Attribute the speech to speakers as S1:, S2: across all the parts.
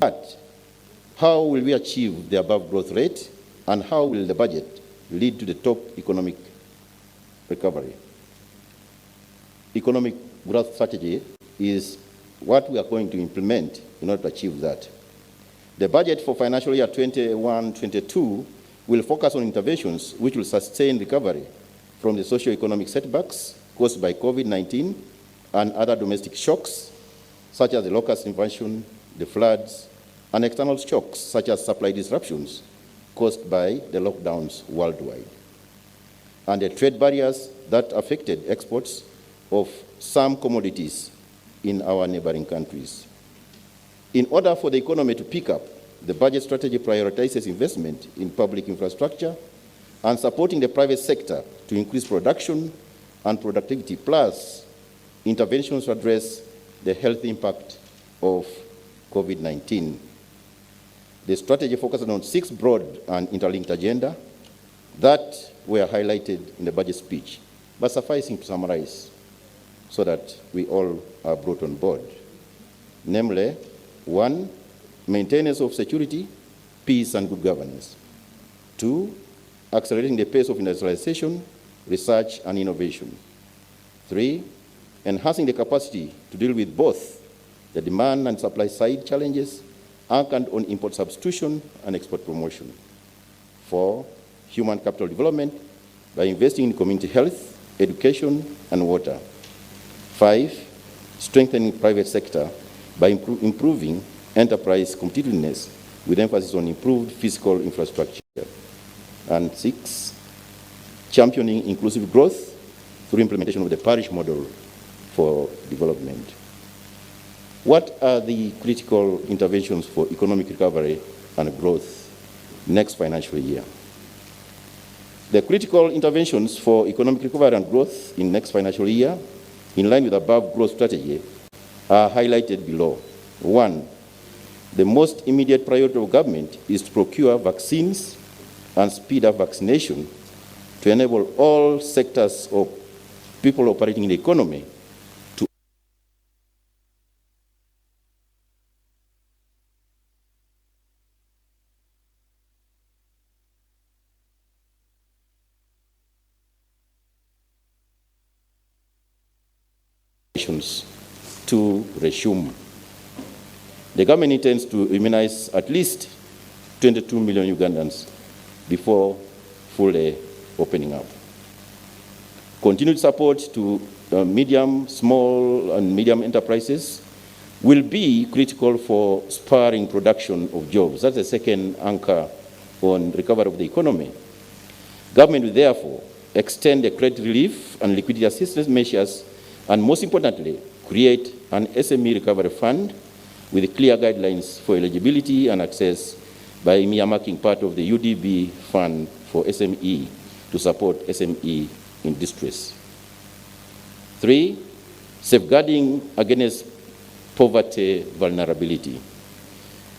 S1: But how will we achieve the above growth rate, and how will the budget lead to the top economic recovery? Economic growth strategy is what we are going to implement in order to achieve that. The budget for financial year 21-22 will focus on interventions which will sustain recovery from the socio-economic setbacks caused by COVID-19 and other domestic shocks, such as the locust invasion, the floods, and external shocks, such as supply disruptions caused by the lockdowns worldwide, and the trade barriers that affected exports of some commodities in our neighboring countries. In order for the economy to pick up, the budget strategy prioritizes investment in public infrastructure and supporting the private sector to increase production and productivity, plus interventions to address the health impact of COVID-19. The strategy focuses on 6 broad and interlinked agenda that were highlighted in the budget speech, but sufficing to summarize so that we all are brought on board. Namely, 1, maintenance of security, peace, and good governance. 2, accelerating the pace of industrialization, research, and innovation. 3, enhancing the capacity to deal with both the demand and supply side challenges anchored on import substitution and export promotion. 4, human capital development by investing in community health, education, and water. 5, strengthening private sector by improving enterprise competitiveness with emphasis on improved physical infrastructure. And 6, championing inclusive growth through implementation of the parish model for development. What are the critical interventions for economic recovery and growth next financial year? The critical interventions for economic recovery and growth in next financial year, in line with above growth strategy, are highlighted below. 1, the most immediate priority of government is to procure vaccines and speed up vaccination to enable all sectors of people operating in the economy to resume. The government intends to immunize at least 22 million Ugandans before fully opening up. Continued support to medium, small, and medium enterprises will be critical for spurring production of jobs. That's the second anchor on recovery of the economy. Government will therefore extend the credit relief and liquidity assistance measures, and most importantly, create an SME recovery fund with clear guidelines for eligibility and access by earmarking part of the UDB fund for SME to support SME in distress. 3, safeguarding against poverty vulnerability.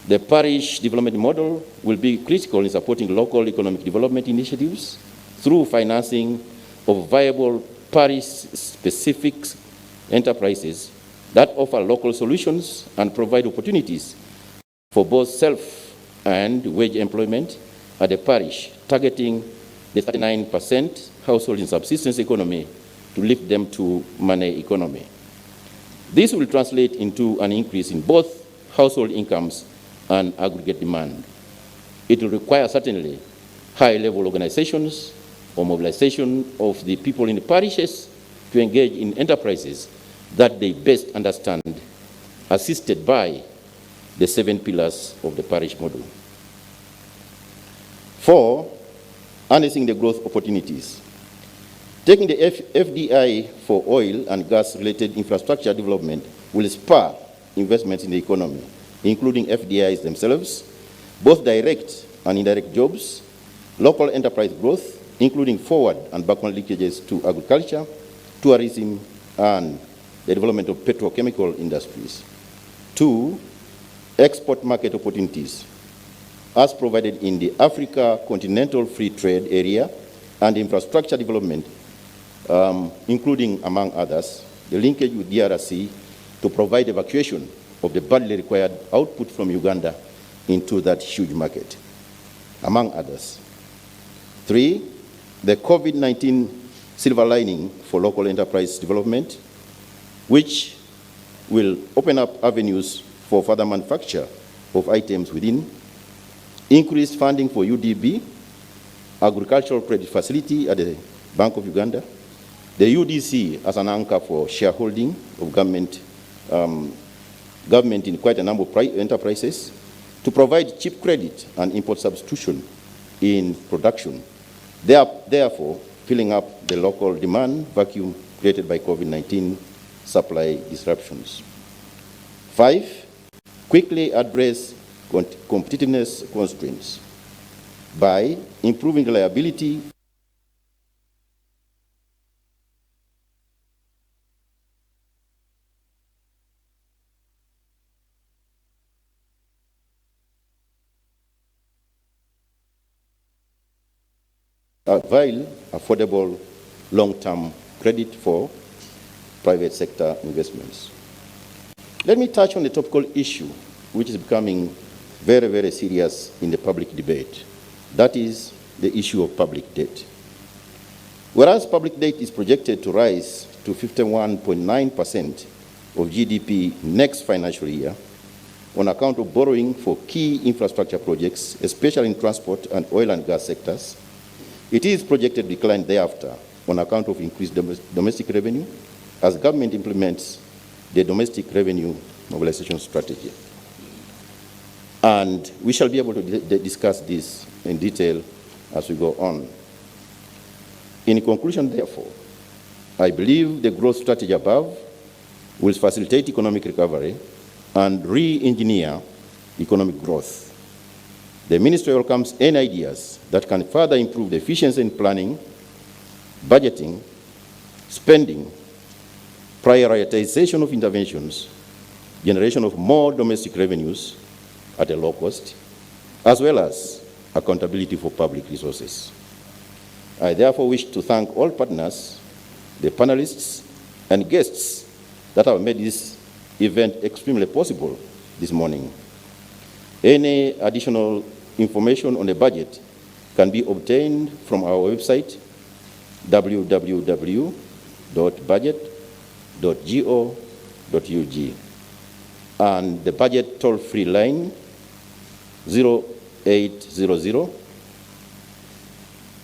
S1: The parish development model will be critical in supporting local economic development initiatives through financing of viable parish-specific enterprises that offer local solutions and provide opportunities for both self and wage employment at the parish, targeting the 39% household in subsistence economy to lift them to money economy. This will translate into an increase in both household incomes and aggregate demand. It will require certainly high-level organizations or mobilization of the people in the parishes to engage in enterprises that they best understand, assisted by the 7 pillars of the parish model. 4, harnessing the growth opportunities. Taking the FDI for oil and gas-related infrastructure development will spur investments in the economy, including FDIs themselves, both direct and indirect jobs, local enterprise growth, including forward and backward linkages to agriculture, tourism, and the development of petrochemical industries. 2, export market opportunities, as provided in the Africa Continental Free Trade Area and infrastructure development, including, among others, the linkage with DRC to provide evacuation of the badly required output from Uganda into that huge market, among others. 3, the COVID-19 silver lining for local enterprise development, which will open up avenues for further manufacture of items within, increased funding for UDB, agricultural credit facility at the Bank of Uganda, the UDC as an anchor for shareholding of government in quite a number of enterprises, to provide cheap credit and import substitution in production, therefore filling up the local demand vacuum created by COVID-19 supply disruptions. 5, quickly address competitiveness constraints by improving reliability avail affordable long-term credit for private sector investments. Let me touch on the topical issue which is becoming very, very serious in the public debate. That is the issue of public debt. Whereas public debt is projected to rise to 51.9% of GDP next financial year on account of borrowing for key infrastructure projects, especially in transport and oil and gas sectors, it is projected to decline thereafter on account of increased domestic revenue as government implements the domestic revenue mobilization strategy. And we shall be able to discuss this in detail as we go on. In conclusion, therefore, I believe the growth strategy above will facilitate economic recovery and re-engineer economic growth. The Ministry welcomes any ideas that can further improve the efficiency in planning, budgeting, spending, prioritization of interventions, generation of more domestic revenues at a low cost, as well as accountability for public resources. I therefore wish to thank all partners, the panelists, and guests that have made this event extremely possible this morning. Any additional information on the budget can be obtained from our website, www.budget.go.ug, and the budget toll-free line 0800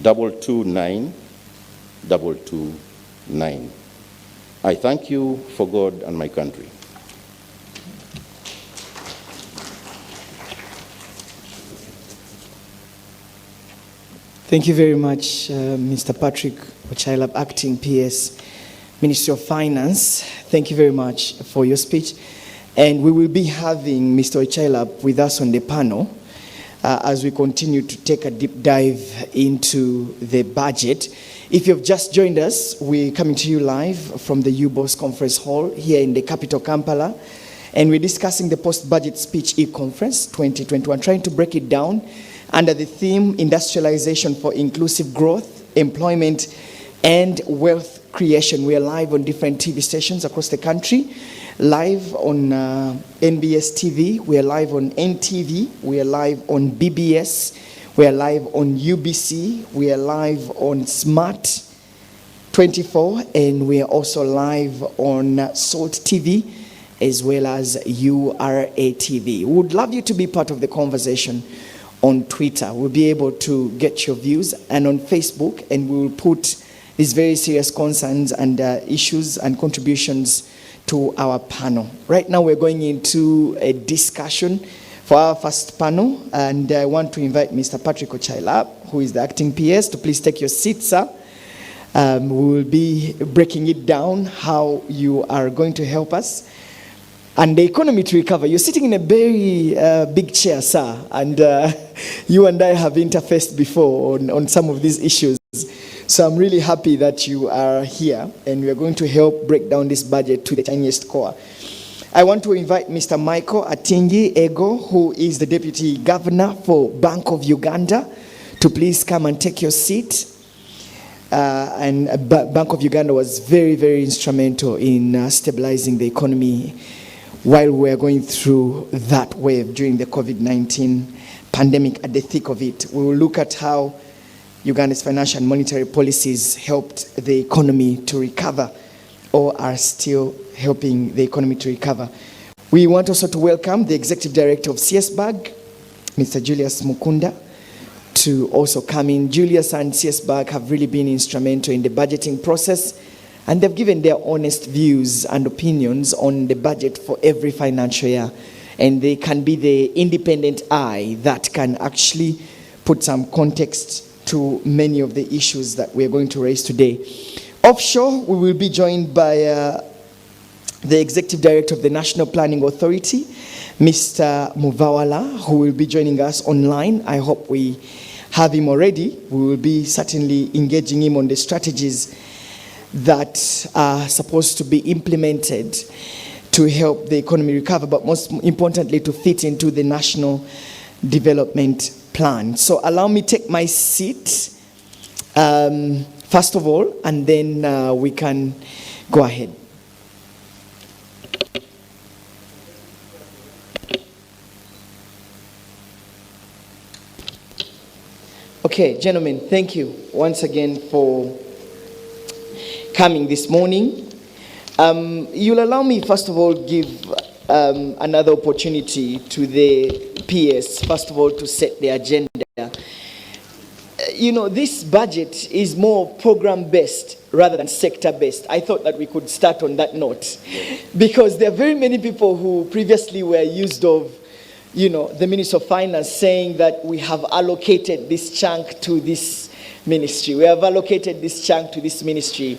S1: 229 229. I thank you for God and my country.
S2: Thank you very much, Mr. Patrick Ochailab, Acting PS, Ministry of Finance. Thank you very much for your speech. And we will be having Mr. Ochailab with us on the panel as we continue to take a deep dive into the budget. If you've just joined us, we're coming to you live from the UBOS Conference Hall here in the capital, Kampala. And we're discussing the Post-Budget Speech E-Conference 2021, trying to break it down under the theme Industrialization for Inclusive Growth, Employment, and Wealth Creation. We are live on different TV stations across the country, live on NBS TV, we are live on NTV, we are live on BBS, we are live on UBC, we are live on Smart 24, and we are also live on Salt TV, as well as URA TV. We would love you to be part of the conversation on Twitter. We'll be able to get your views, and on Facebook, and we will put these very serious concerns and issues and contributions to our panel. Right now we're going into a discussion for our first panel, and I want to invite Mr. Patrick Ochailab, who is the Acting PS, to please take your seat, sir. We will be breaking it down how you are going to help us and the economy to recover. You're sitting in a very big chair, sir, and you and I have interfaced before on some of these issues. So I'm really happy that you are here, and we are going to help break down this budget to the tiniest core. I want to invite Mr. Michael Atingi Ego, who is the Deputy Governor for Bank of Uganda, to please come and take your seat. And Bank of Uganda was very, very instrumental in stabilizing the economy while we were going through that wave during the COVID-19 pandemic, at the thick of it. We will look at how Uganda's financial and monetary policies helped the economy to recover, or are still helping the economy to recover. We want also to welcome the Executive Director of Csbag, Mr. Julius Mukunda, to also come in. Julius and Csbag have really been instrumental in the budgeting process, and they've given their honest views and opinions on the budget for every financial year. And they can be the independent eye that can actually put some context to many of the issues that we're going to raise today. Offshore, we will be joined by the Executive Director of the National Planning Authority, Mr. Muvawala, who will be joining us online. I hope we have him already. We will be certainly engaging him on the strategies that are supposed to be implemented to help the economy recover, but most importantly, to fit into the national development plan. So allow me to take my seat, first of all, and then we can go ahead. Okay, gentlemen, thank you once again for coming this morning. You'll allow me, first of all, give another opportunity to the PS, first of all, to set the agenda. You know, this budget is more program-based rather than sector-based. I thought that we could start on that note, because there are very many people who previously were used of, you know, the Minister of Finance saying that we have allocated this chunk to this ministry. We have allocated this chunk to this ministry.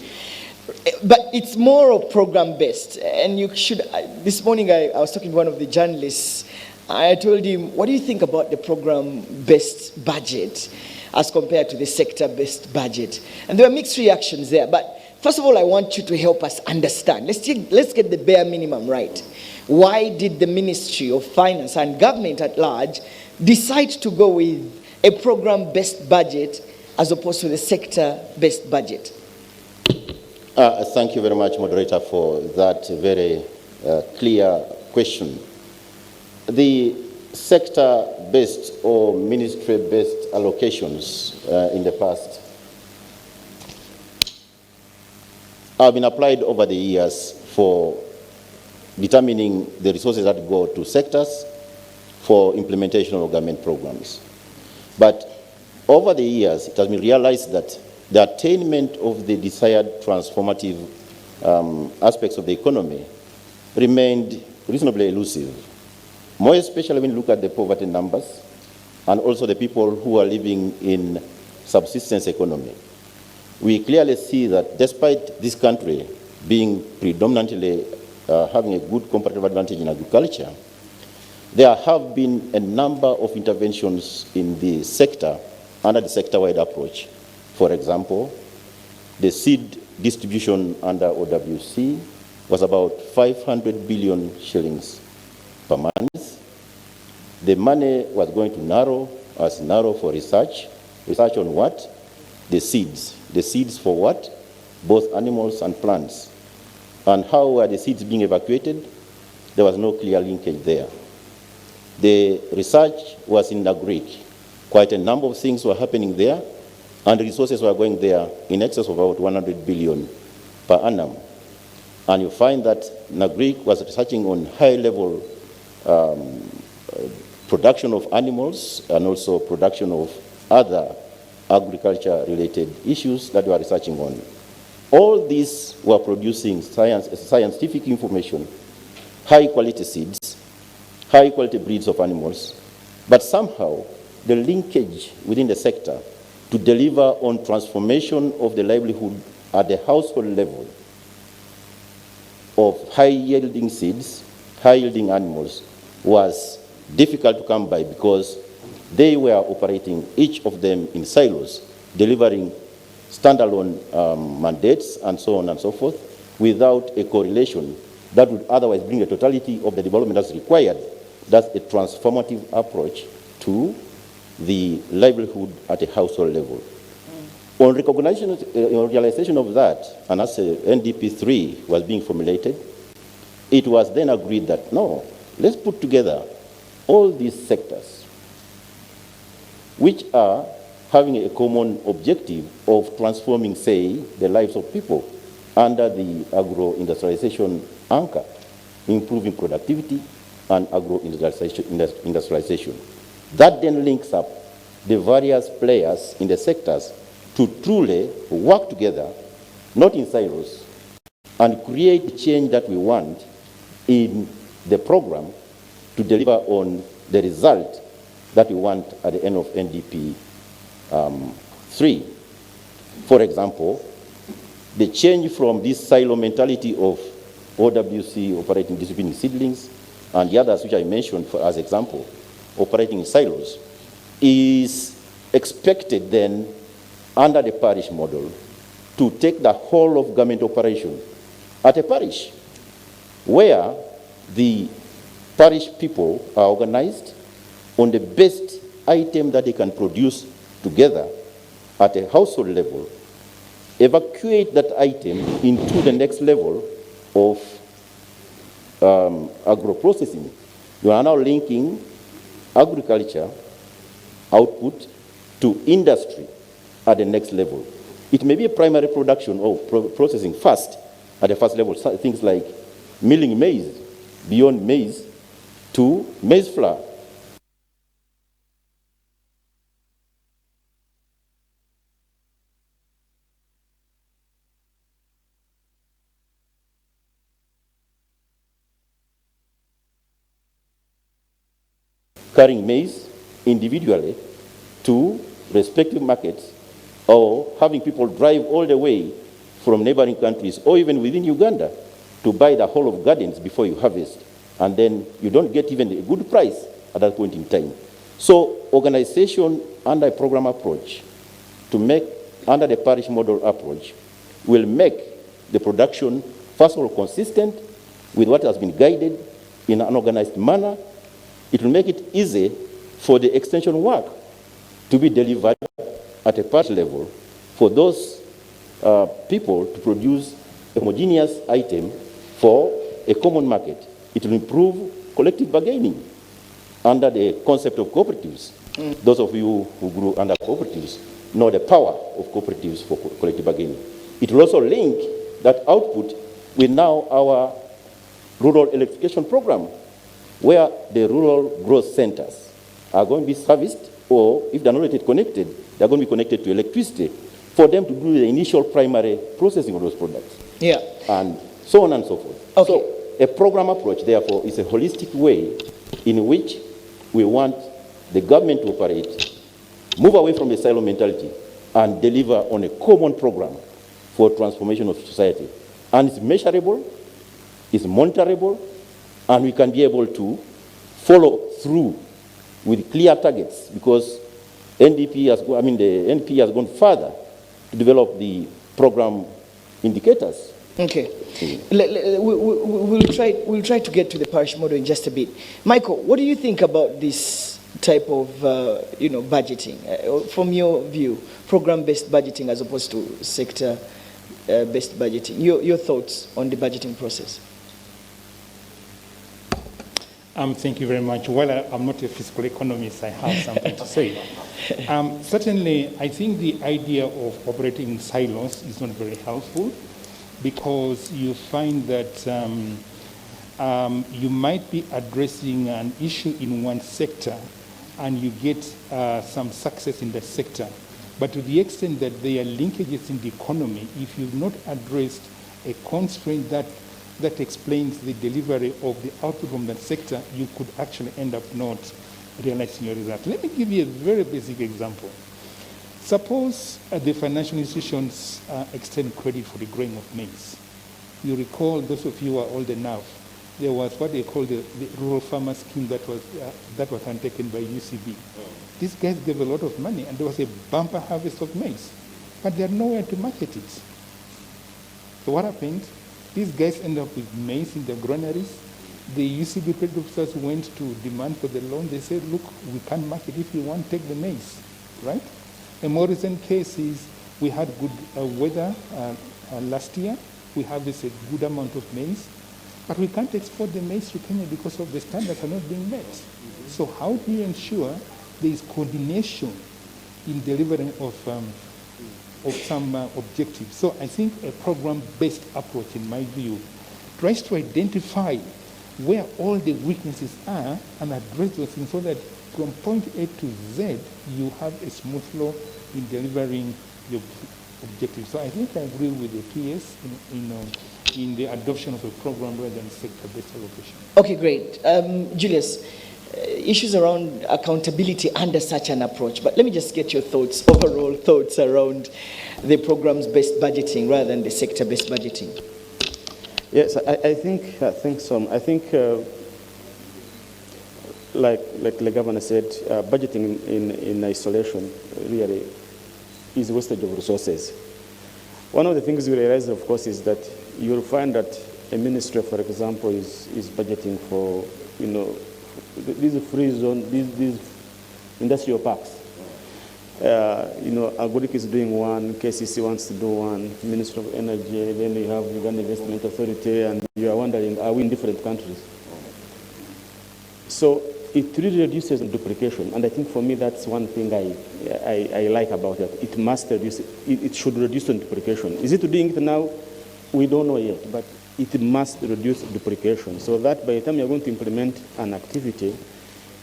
S2: But it's more of program-based. And you should, this morning I was talking to one of the journalists. I told him, what do you think about the program-based budget as compared to the sector-based budget? And there were mixed reactions there. But first of all, I want you to help us understand. Let's get the bare minimum right. Why did the Ministry of Finance and government at large decide to go with a program-based budget as opposed to the sector-based budget?
S1: Thank you very much, Moderator, for that very clear question. The sector-based or ministry-based allocations in the past have been applied over the years for determining the resources that go to sectors for implementation of government programs. But over the years, it has been realized that the attainment of the desired transformative aspects of the economy remained reasonably elusive, more especially when you look at the poverty numbers and also the people who are living in subsistence economy. We clearly see that despite this country being predominantly having a good comparative advantage in agriculture, there have been a number of interventions in the sector under the sector-wide approach. For example, the seed distribution under OWC was about 500 billion shillings per month. The money was going to narrow for research. Research on what? The seeds. The seeds for what? Both animals and plants. And how were the seeds being evacuated? There was no clear linkage there. The research was in Greek. Quite a number of things were happening there, and resources were going there in excess of about 100 billion per annum. And you find that Greek was researching on high-level production of animals and also production of other agriculture-related issues that we are researching on. All these were producing scientific information, high-quality seeds, high-quality breeds of animals, but somehow the linkage within the sector to deliver on transformation of the livelihood at the household level of high-yielding seeds, high-yielding animals, was difficult to come by because they were operating, each of them in silos, delivering standalone mandates and so on and so forth, without a correlation that would otherwise bring the totality of the development that's required. That's a transformative approach to the livelihood at a household level. On realization of that, and as NDP 3 was being formulated, it was then agreed that, no, let's put together all these sectors which are having a common objective of transforming, say, the lives of people under the agro-industrialization anchor, improving productivity and agro-industrialization. That then links up the various players in the sectors to truly work together, not in silos, and create the change that we want in the program to deliver on the result that we want at the end of NDP 3. For example, the change from this silo mentality of OWC, operating discipline in seedlings, and the others which I mentioned as example, operating in silos, is expected then under the parish model to take the whole of government operation at a parish where the parish people are organized on the best item that they can produce together at a household level, evacuate that item into the next level of agro-processing. You are now linking agriculture output to industry at the next level. It may be a primary production or processing first at the first level, things like milling maize, beyond maize to maize flour. Carrying maize individually to respective markets, or having people drive all the way from neighboring countries or even within Uganda to buy the whole of gardens before you harvest, and then you don't get even a good price at that point in time. So organization under a program approach to make, under the parish model approach, will make the production, first of all, consistent with what has been guided in an organized manner. It will make it easy for the extension work to be delivered at a parish level for those people to produce a homogeneous item for a common market. It will improve collective bargaining under the concept of cooperatives. Those of you who grew under cooperatives know the power of cooperatives for collective bargaining. It will also link that output with now our rural electrification program, where the rural growth centers are going to be serviced, or if they're not yet connected, they're going to be connected to electricity for them to do the initial primary processing of those products.
S2: Yeah.
S1: And so on and so forth.
S2: Okay.
S1: So a program approach, therefore, is a holistic way in which we want the government to operate, move away from the silo mentality, and deliver on a common program for transformation of society. And it's measurable, it's monitorable, and we can be able to follow through with clear targets, because the NP has gone further to develop the program indicators.
S2: Okay. We'll try to get to the parish model in just a bit. Michael, what do you think about this type of budgeting? From your view, program-based budgeting as opposed to sector-based budgeting. Your thoughts on the budgeting process?
S3: Thank you very much. Well, I'm not a fiscal economist. I have something to say. Certainly, I think the idea of operating in silos is not very helpful, because you find that you might be addressing an issue in one sector and you get some success in that sector. But to the extent that there are linkages in the economy, if you've not addressed a constraint that explains the delivery of the output from that sector, you could actually end up not realizing your result. Let me give you a very basic example. Suppose the financial institutions extend credit for the growing of maize. You recall, those of you who are old enough, there was what they call the rural farmer scheme that was undertaken by UCB. These guys gave a lot of money, and there was a bumper harvest of maize, but they had nowhere to market it. So what happened? These guys end up with maize in their granaries. The UCB credit officers went to demand for the loan. They said, look, we can't market. If you want, take the maize, right? A more recent case is we had good weather last year. We harvested a good amount of maize. But we can't export the maize to Kenya because of the standards are not being met. So how do you ensure there is coordination in delivering of some objectives? So I think a program-based approach, in my view, tries to identify where all the weaknesses are and address those things so that from point A to Z, you have a smooth flow in delivering the objectives. So I think I agree with the PS in the adoption of a program rather than sector-based allocation.
S2: Okay, great. Julius, issues around accountability under such an approach, but let me just get your thoughts, overall thoughts around the program's-based budgeting rather than the sector-based budgeting.
S4: Yes, I think so. I think, like the governor said, budgeting in isolation really is wastage of resources. One of the things we realize, of course, is that you'll find that a ministry, for example, is budgeting for, these free zone, these industrial parks. Aguric is doing one, KCC wants to do one, Ministry of Energy, then you have Uganda Investment Authority, and you are wondering, are we in different countries? So it really reduces duplication, and I think for me that's one thing I like about it. It must reduce, it should reduce duplication. Is it doing it now? We don't know yet, but it must reduce duplication, so that by the time you're going to implement an activity,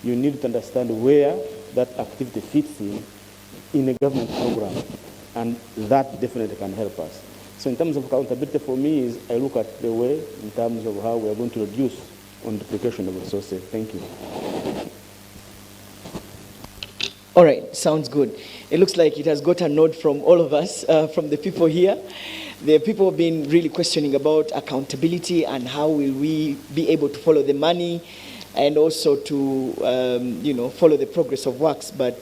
S4: you need to understand where that activity fits in a government program, and that definitely can help us. So in terms of accountability for me is I look at the way in terms of how we are going to reduce on duplication of resources. Thank you.
S2: All right, sounds good. It looks like it has got a nod from all of us, from the people here. The people have been really questioning about accountability and how will we be able to follow the money and also to, follow the progress of works. But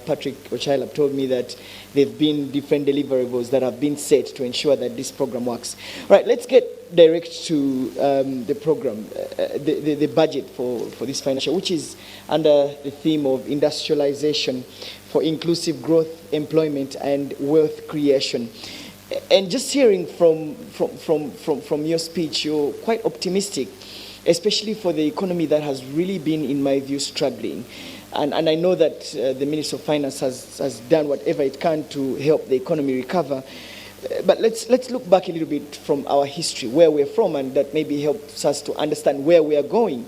S2: Patrick Ochailab told me that there have been different deliverables that have been set to ensure that this program works. All right, let's get direct to the program, the budget for this financial, which is under the theme of industrialization for inclusive growth, employment, and wealth creation. And just hearing from your speech, you're quite optimistic, especially for the economy that has really been, in my view, struggling. And I know that the Minister of Finance has done whatever it can to help the economy recover. But let's look back a little bit from our history, where we're from, and that maybe helps us to understand where we are going.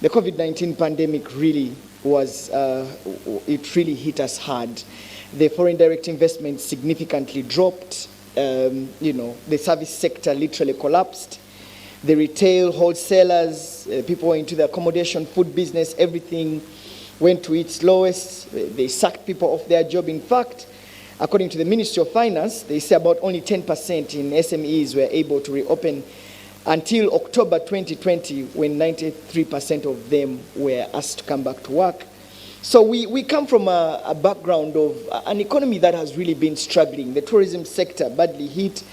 S2: The COVID-19 pandemic really it really hit us hard. The foreign direct investment significantly dropped. The service sector literally collapsed. The retail, wholesalers, people into the accommodation, food business, everything went to its lowest. They sacked people off their job. In fact, according to the Ministry of Finance, they say about only 10% in SMEs were able to reopen until October 2020, when 93% of them were asked to come back to work. So we come from a background of an economy that has really been struggling. The tourism sector badly hit.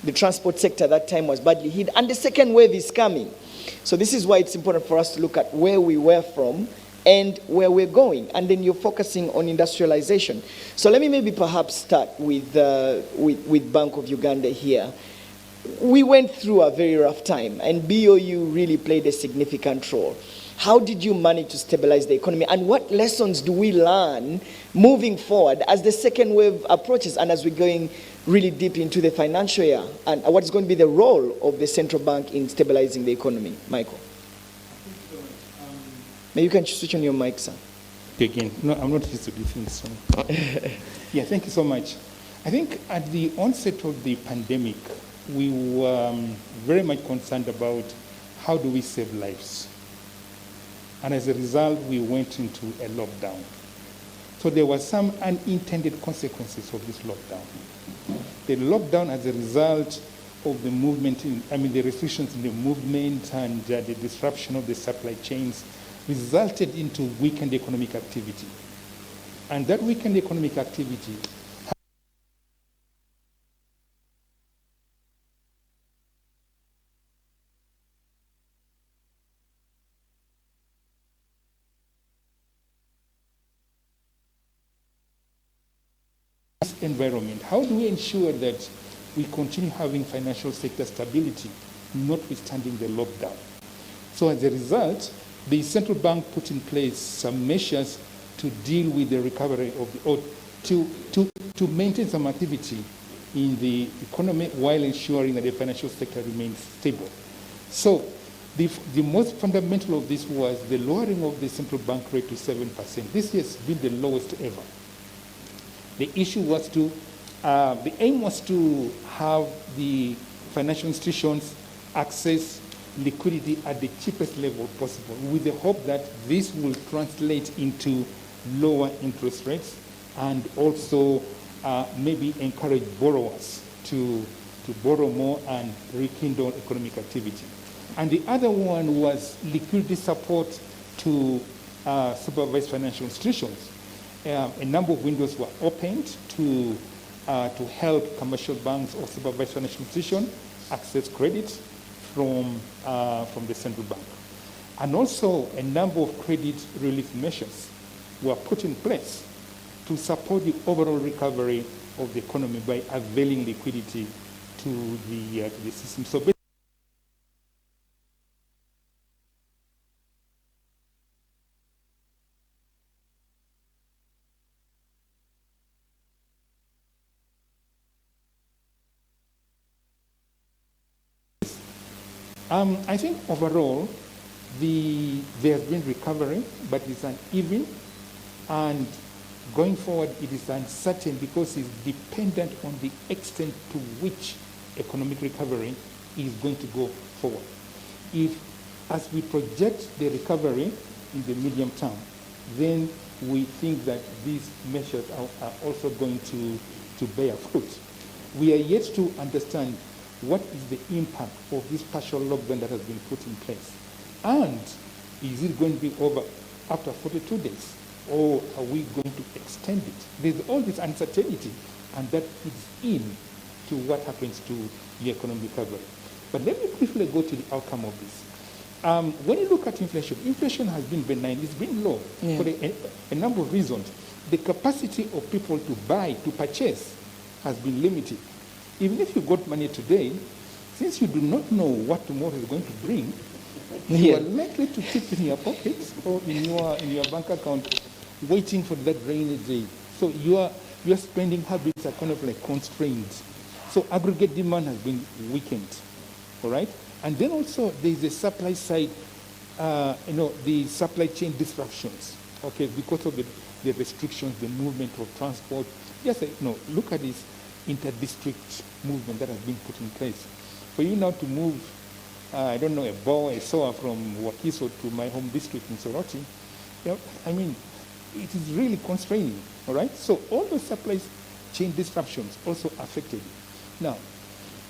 S2: The transport sector at that time was badly hit. And the second wave is coming. So this is why it's important for us to look at where we were from and where we're going. And then you're focusing on industrialization. So let me maybe perhaps start with Bank of Uganda here. We went through a very rough time, and BOU really played a significant role. How did you manage to stabilize the economy, and what lessons do we learn moving forward as the second wave approaches and as we're going really deep into the financial year, and what is going to be the role of the central bank in stabilizing the economy? Michael. Maybe you can switch on your mic, sir.
S3: Again, no, I'm not used to these things. So. Yeah, thank you so much. I think at the onset of the pandemic, we were very much concerned about how do we save lives. And as a result, we went into a lockdown. So there were some unintended consequences of this lockdown. The lockdown, as a result of the movement, the restrictions in the movement and the disruption of the supply chains, resulted into weakened economic activity. And that weakened economic activity environment. How do we ensure that we continue having financial sector stability, notwithstanding the lockdown? So as a result, the central bank put in place some measures to deal with the recovery of the, or to maintain some activity in the economy while ensuring that the financial sector remains stable. So the most fundamental of this was the lowering of the central bank rate to 7%. This has been the lowest ever. The issue was to, the aim was to have the financial institutions access liquidity at the cheapest level possible, with the hope that this will translate into lower interest rates and also maybe encourage borrowers to borrow more and rekindle economic activity. And the other one was liquidity support to supervised financial institutions. A number of windows were opened to help commercial banks or supervised financial institutions access credit from the central bank. And also a number of credit relief measures were put in place to support the overall recovery of the economy by availing liquidity to the system. So I think overall, there has been recovery, but it's uneven, and going forward, it is uncertain because it's dependent on the extent to which economic recovery is going to go forward. If, as we project the recovery in the medium term, then we think that these measures are also going to bear fruit. We are yet to understand what is the impact of this partial lockdown that has been put in place. And is it going to be over after 42 days? Or are we going to extend it? There's all this uncertainty, and that is in to what happens to the economic recovery. But let me briefly go to the outcome of this. When you look at inflation, inflation has been benign. It's been low for a number of reasons. The capacity of people to buy, to purchase, has been limited. Even if you got money today, since you do not know what tomorrow is going to bring, you are likely to keep in your pockets or in your bank account, waiting for that rainy day. So your spending habits are kind of like constrained. So aggregate demand has been weakened, all right? And then also there is a supply side, the supply chain disruptions, okay, because of the restrictions, the movement of transport. Yes, look at this inter-district movement that has been put in place. For you now to move, a ball, a saw from Wakiso to my home district in Soroti, it is really constraining, all right? So all those supply chain disruptions also affected it. Now,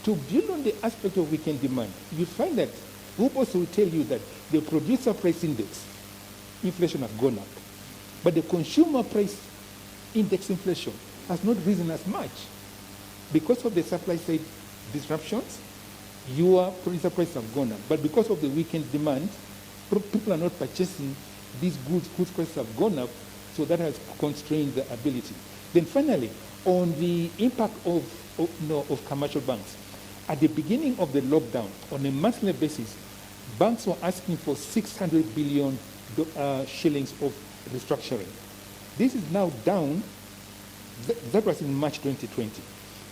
S3: to build on the aspect of weekend demand, you find that Ubos will tell you that the producer price index, inflation has gone up, but the consumer price index inflation has not risen as much. Because of the supply side disruptions, your producer prices have gone up. But because of the weekend demand, people are not purchasing these goods. Goods prices have gone up, so that has constrained the ability. Then finally, on the impact of commercial banks, at the beginning of the lockdown, on a monthly basis, banks were asking for 600 billion shillings of restructuring. This is now down. That was in March 2020.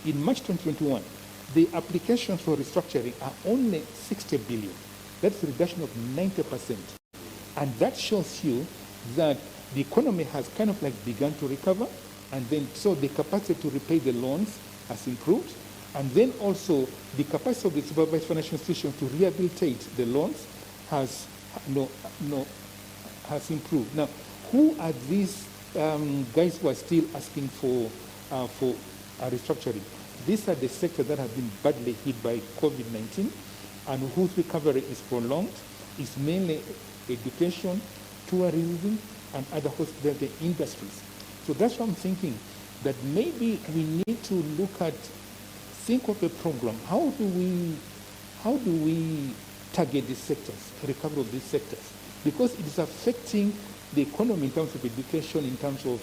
S3: In March 2021, the applications for restructuring are only 60 billion. That's a reduction of 90%. And that shows you that the economy has kind of like begun to recover, and then so the capacity to repay the loans has improved, and then also the capacity of the supervised financial institutions to rehabilitate the loans has improved. Now, who are these guys who are still asking for restructuring? These are the sectors that have been badly hit by COVID-19 and whose recovery is prolonged. It's mainly education, tourism, and other hospitality industries. So that's what I'm thinking, that maybe we need to think of a program. How do we target these sectors, recovery of these sectors? Because it is affecting the economy in terms of education, in terms of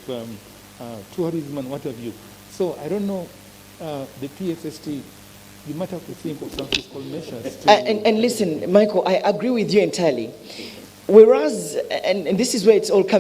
S3: tourism and what have you. So I don't know, the PSST, you might have to think of some fiscal measures.
S2: And listen, Michael, I agree with you entirely. Whereas, and this is where it's all coming